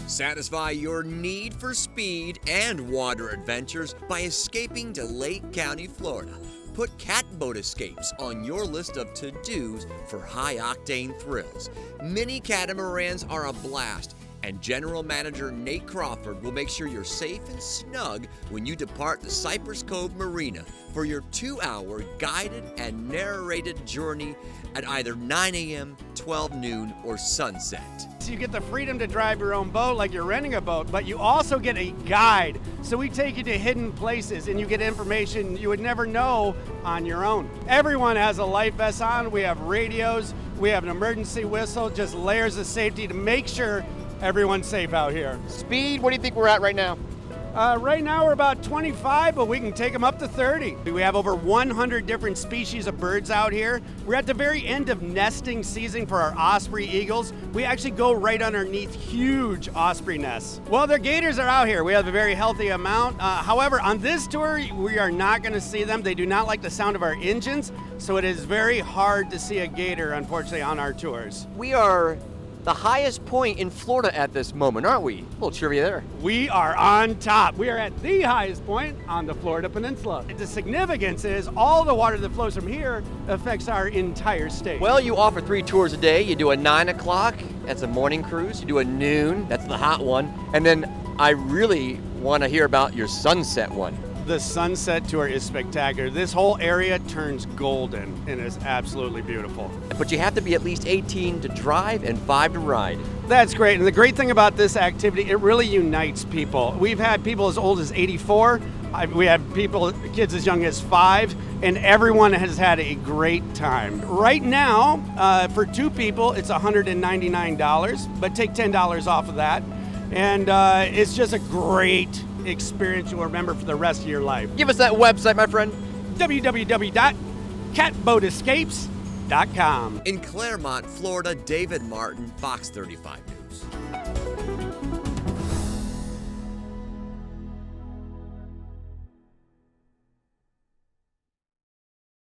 Satisfy your need for speed and water adventures by escaping to Lake County, Florida. Put Catboat escapes on your list of to-dos for high-octane thrills. Mini catamarans are a blast, and General Manager Nate Crawford will make sure you're safe and snug when you depart the Cypress Cove Marina for your 2-hour guided and narrated journey at either 9 a.m., 12 noon, or sunset. So you get the freedom to drive your own boat like you're renting a boat, but you also get a guide. So we take you to hidden places and you get information you would never know on your own. Everyone has a life vest on. We have radios. We have an emergency whistle, just layers of safety to make sure everyone's safe out here. Speed, what do you think we're at right now? Right now we're about 25, but we can take them up to 30. We have over 100 different species of birds out here. We're at the very end of nesting season for our osprey eagles. We actually go right underneath huge osprey nests. Well, the gators are out here. We have a very healthy amount. However, on this tour, we are not going to see them. They do not like the sound of our engines, so it is very hard to see a gator, unfortunately, on our tours. We are the highest point in Florida at this moment, aren't we? A little trivia there. We are on top. We are at the highest point on the Florida Peninsula. The significance is all the water that flows from here affects our entire state. Well, you offer 3 tours a day. You do a 9 o'clock, that's a morning cruise. You do a noon, that's the hot one. And then I really want to hear about your sunset one. The sunset tour is spectacular. This whole area turns golden and is absolutely beautiful. But you have to be at least 18 to drive and 5 to ride. That's great. And the great thing about this activity, it really unites people. We've had people as old as 84. We have kids as young as 5, and everyone has had a great time. Right now, for 2 people, it's $199, but take $10 off of that. And it's just a great experience you'll remember for the rest of your life. Give us that website, my friend. www.catboatescapes.com. In Claremont, Florida, David Martin, Fox 35 News.